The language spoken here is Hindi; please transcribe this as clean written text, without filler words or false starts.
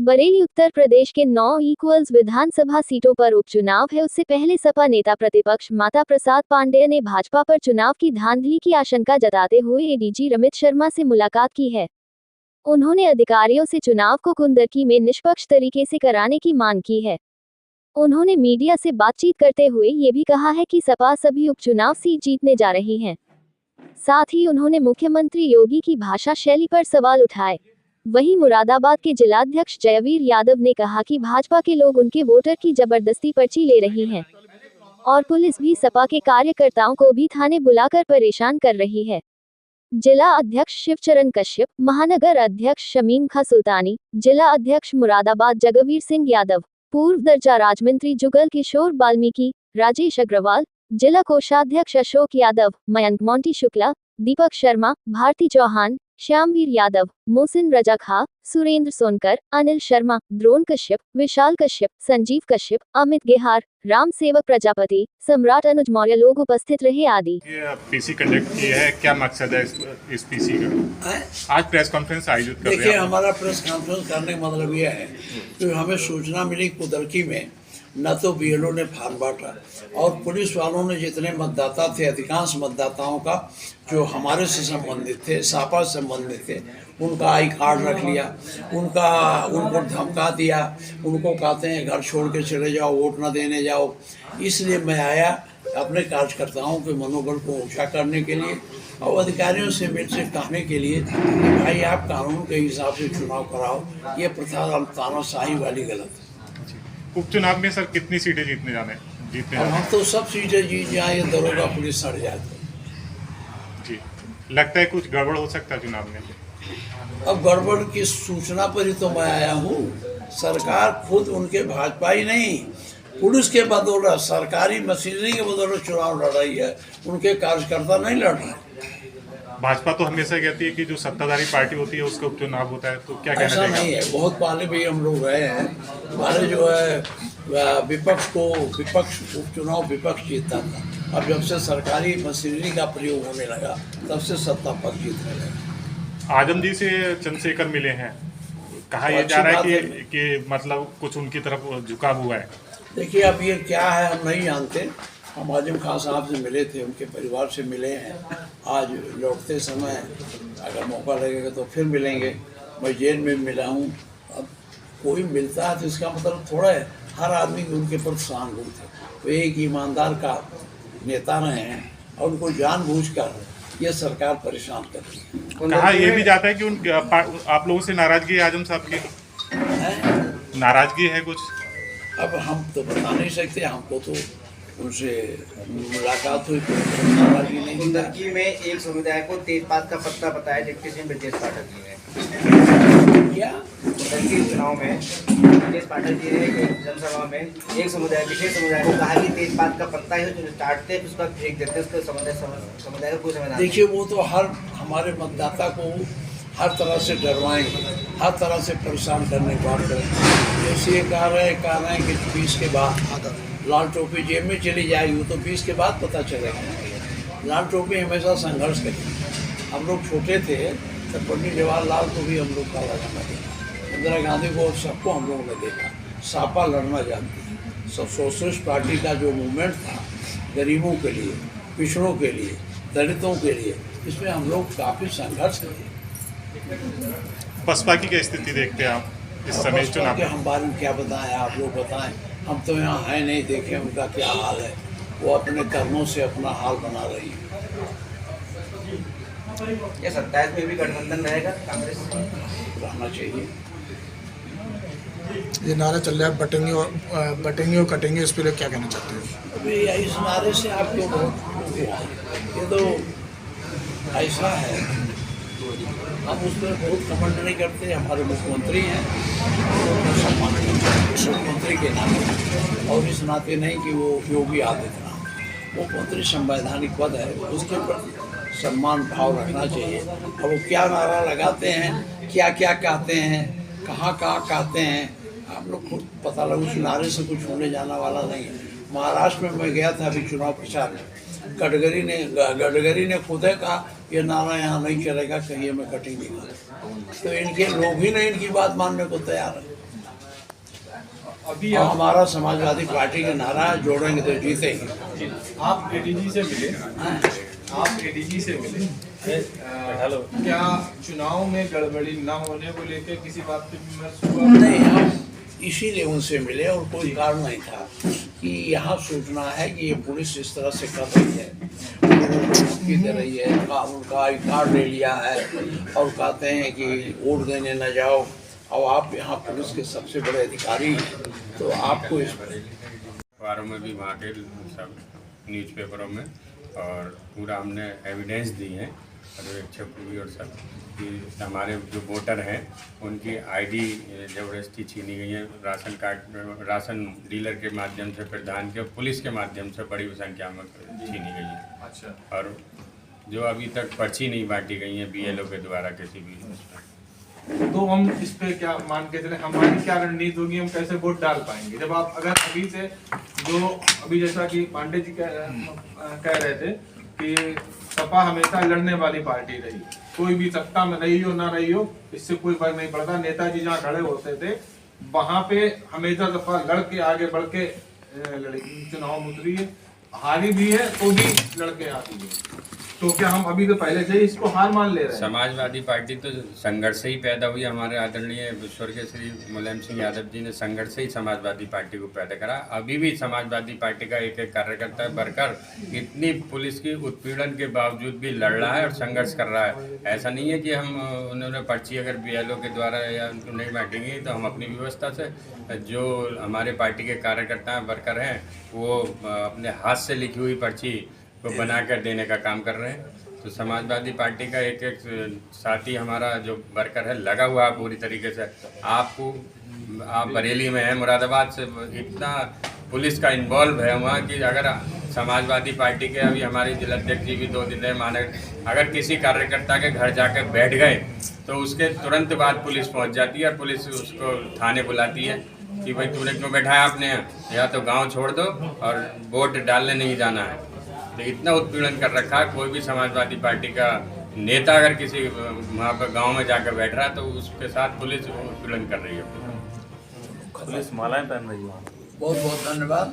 बरेली उत्तर प्रदेश के 9 विधानसभा सीटों पर उपचुनाव है। उससे पहले सपा नेता प्रतिपक्ष माता प्रसाद पांडेय ने भाजपा पर चुनाव की धांधली की आशंका जताते हुए एडीजी रमित शर्मा से मुलाकात की है। उन्होंने अधिकारियों से चुनाव को कुंदरकी में निष्पक्ष तरीके से कराने की मांग की है। उन्होंने मीडिया से बातचीत करते हुए ये भी कहा है कि सपा सभी उपचुनाव सीट जीतने जा रही है। साथ ही उन्होंने मुख्यमंत्री योगी की भाषा शैली पर सवाल उठाए। वहीं मुरादाबाद के जिलाध्यक्ष जयवीर यादव ने कहा कि भाजपा के लोग उनके वोटर की जबरदस्ती पर्ची ले रही हैं और पुलिस भी सपा के कार्यकर्ताओं को भी थाने बुलाकर परेशान कर रही है। जिला अध्यक्ष शिवचरण कश्यप, महानगर अध्यक्ष शमीम खां सुल्तानी, जिला अध्यक्ष मुरादाबाद जगवीर सिंह यादव, पूर्व दर्जा राज्यमंत्री जुगल किशोर वाल्मीकि, राजेश अग्रवाल, जिला कोषाध्यक्ष अशोक यादव, मयंक मोंटी शुक्ला, दीपक शर्मा, भारती चौहान, श्यामवीर यादव, मोहसिन रजा खां, सुरेंद्र सोनकर, अनिल शर्मा, द्रोण कश्यप, विशाल कश्यप, संजीव कश्यप, अमित गेहार, राम सेवक प्रजापति, सम्राट अनुज मौर्य लोग उपस्थित रहे आदि। पीसी कंडक्ट की है, क्या मकसद है इस पीसी का? आज प्रेस कॉन्फ्रेंस आयोजित कर रहे हैं। देखिए, हमारा प्रेस कॉन्फ्रेंस करने का मतलब यह है कि हमें सूचना मिली कुदरकी में न तो बीएलओ ने फार्म बांटा और पुलिस वालों ने जितने मतदाता थे, अधिकांश मतदाताओं का जो हमारे से संबंधित थे, सापा से संबंधित थे, उनका आई कार्ड रख लिया, उनको धमका दिया, उनको कहते हैं घर छोड़ के चले जाओ, वोट न देने जाओ। इसलिए मैं आया अपने कार्यकर्ताओं के मनोबल को ऊंचा करने के लिए और अधिकारियों से मिलकर कहने के लिए कि भाई आप कानून के हिसाब से चुनाव कराओ, ये प्रथा तानाशाही वाली गलत है। उपचुनाव में सर कितनी सीटें जीतने हम तो सब सीटें जीत जाए, दरोगा पुलिस सड़ जाए जी। लगता है कुछ गड़बड़ हो सकता है चुनाव में? अब गड़बड़ की सूचना पर ही तो मैं आया हूँ। सरकार खुद उनके भाजपा ही नहीं, पुलिस के बदौलत, सरकारी मशीनरी के बदौलत चुनाव लड़ रही है, उनके कार्यकर्ता नहीं लड़ रहे। भाजपा तो हमेशा कहती है कि जो सत्ताधारी पार्टी होती है उसका उपचुनाव होता है, तो क्या कहना ऐसा नहीं है। बहुत पहले भी हम लोग रहे हैं, पहले जो है विपक्ष उपचुनाव विपक्ष जीतता था। अब जब से सरकारी मशीनरी का प्रयोग होने लगा तब से सत्ता पक्ष जीतने लगा। आजम जी से चंद्रशेखर मिले हैं, कहा यह जा रहा है कि मतलब कुछ उनकी तरफ झुकाव हुआ है। देखिए, अब ये क्या है हम नहीं जानते। हम आजम खान साहब से मिले थे, उनके परिवार से मिले हैं। आज लौटते समय अगर मौका लगेगा तो फिर मिलेंगे। मैं जेल में मिला हूँ। अब कोई मिलता है तो इसका मतलब थोड़ा है हर आदमी की उनके प्रति सहानुभूति है। वो एक ईमानदार का नेता रहे हैं और उनको जानबूझकर ये सरकार परेशान कर रही है। कहा यह भी जाता है कि आप लोगों से नाराजगी है, आजम साहब की नाराजगी है कुछ? अब हम तो बता नहीं सकते, हमको तो उनसे मुलाकात हुई तो नाराजगी नहीं। कुंदरकी में एक समुदाय को तेजपात का पत्ता बताया डिप्टी सिंह ब्रजेश पाठक जी ने। क्या कुंदरकी चुनाव में ब्रजेश पाठक जी ने जनसभा में एक समुदाय, विशेष समुदाय को कहा कि तेजपात का पत्ता है जो काटते हैं उसका फेंक देते हैं, उसको समुदाय का कोई समाधान। देखिए, वो तो हर हमारे मतदाता को हर तरह से डरवाएंगे, हर तरह से परेशान करने की बात करें। जैसे ये कह रहे हैं कि 20 के बाद लाल टोपी जेब में चली जाएगी, वो तो 20 के बाद पता चलेगा। लाल टोपी हमेशा संघर्ष करी। हम लोग छोटे थे तो पंडित जवाहरलाल को भी हम लोग काला झंडा देखा, इंदिरा गांधी को, सबको हम लोगों ने देखा। सापा लड़ना जानती है। सब सोशलिस्ट पार्टी का जो मूवमेंट था गरीबों के लिए, पिछड़ों के लिए, दलितों के लिए, इसमें हम लोग काफ़ी संघर्ष किए। बसपा की क्या स्थिति देखते हैं आप इस समय चुनाव के? हम बारे में क्या बताएं, आप लोग बताएं। हम तो यहाँ है नहीं, देखें उनका क्या हाल है। वो अपने कर्मों से अपना हाल बना रही है। ये 27 में भी गठबंधन रहेगा, कांग्रेस रहना चाहिए। ये नारा चल रहा है बटेंगे और कटेंगे, इस पर क्या कहना चाहते हैं? अभी इस नारे से आपको बहुत ये तो ऐसा है, हम उस पर बहुत कमेंट नहीं करते। हमारे मुख्यमंत्री हैं, सम्मान मुख्यमंत्री के नाते, और इस नाते नहीं कि वो योगी आदित्यनाथ। मुख्यमंत्री संवैधानिक पद है, उसके प्रति सम्मान भाव रखना चाहिए। अब वो क्या नारा लगाते हैं, क्या क्या कहते हैं, कहाँ कहाँ कहते हैं, आप लोग खुद पता लगा। उस नारे से कुछ होने जाना वाला नहीं है। महाराष्ट्र में मैं गया था अभी चुनाव प्रचार में, गडकरी ने खुद है कहा ये नारा यहाँ नहीं चलेगा, कहिए मैं कटिंग नहीं। तो इनके लोग ही नहीं इनकी बात मानने को तैयार है। अभी और हमारा समाजवादी पार्टी का नारा है, जोड़ेंगे तो जीतेंगे। आप एडीजी से मिले, आप एडीजी से मिले, क्या चुनाव में गड़बड़ी न होने को लेकर किसी बात पे विमर्श हुआ? नहीं, हम इसीलिए उनसे मिले और कोई कारण नहीं था कि यहाँ सूचना है कि ये पुलिस इस तरह से कर रही है, लोगों को धमकी दे रही है, उनका आई कार्ड ले लिया है और कहते हैं कि वोट देने न जाओ। और आप यहाँ पुलिस के सबसे बड़े अधिकारी हैं, तो आपको इस अखबारों में भी वहाँ के सब न्यूज़पेपरों में और पूरा हमने एविडेंस दी है पर्यवेक्षक भी और सब कि हमारे जो वोटर हैं उनकी आईडी ज़बरदस्ती छीनी गई है, राशन कार्ड राशन डीलर के माध्यम से, प्रधान के, पुलिस के माध्यम से बड़ी संख्या में छीनी गई है। अच्छा, और जो अभी तक पर्ची नहीं बांटी गई है BLO के द्वारा किसी भी उसमें। तो हम इस पे क्या मान के चले, हमारी क्या रणनीति होगी, हम कैसे वोट डाल पाएंगे जब आप अगर अभी से जो अभी जैसा कि पांडे जी कह रहे थे कि सपा हमेशा लड़ने वाली पार्टी रही, कोई भी सत्ता में रही हो ना रही हो इससे कोई फर्क नहीं पड़ता। नेताजी जहाँ खड़े होते थे वहां पे हमेशा सपा लड़ के आगे बढ़ के चुनाव में उतरी है, हारी भी है तो भी लड़के आती है। तो क्या हम अभी तो पहले से ही इसको हार मान ले रहे हैं? समाजवादी पार्टी तो संघर्ष से ही पैदा हुई। हमारे आदरणीय स्वर्गीय श्री मुलायम सिंह यादव जी ने संघर्ष से ही समाजवादी पार्टी को पैदा करा। अभी भी समाजवादी पार्टी का एक एक कार्यकर्ता वर्कर इतनी पुलिस की उत्पीड़न के बावजूद भी लड़ रहा है और संघर्ष कर रहा है। ऐसा नहीं है कि हम उन्होंने पर्ची अगर BLO के द्वारा या उनको नहीं बांटेंगे तो हम अपनी व्यवस्था से जो हमारे पार्टी के कार्यकर्ता हैं, वर्कर हैं, वो अपने हाथ से लिखी हुई पर्ची को बनाकर देने का काम कर रहे हैं। तो समाजवादी पार्टी का एक एक साथी हमारा जो वर्कर है लगा हुआ है पूरी तरीके से। आप बरेली में हैं, मुरादाबाद से, इतना पुलिस का इन्वॉल्व है वहाँ कि अगर समाजवादी पार्टी के अभी हमारे जिलाध्यक्ष जी भी 2 दिन रहे, माने अगर किसी कार्यकर्ता के घर जाकर बैठ गए तो उसके तुरंत बाद पुलिस पहुँच जाती है और पुलिस उसको थाने बुलाती है कि भाई तूने क्यों बैठाया आपने, या तो गाँव छोड़ दो और वोट डालने नहीं जाना है। तो इतना उत्पीड़न कर रखा है। कोई भी समाजवादी पार्टी का नेता अगर किसी वहाँ पर गांव में जाकर बैठ रहा है तो उसके साथ पुलिस उत्पीड़न कर रही है। पुलिस मालाएं पहन रही है। बहुत बहुत धन्यवाद।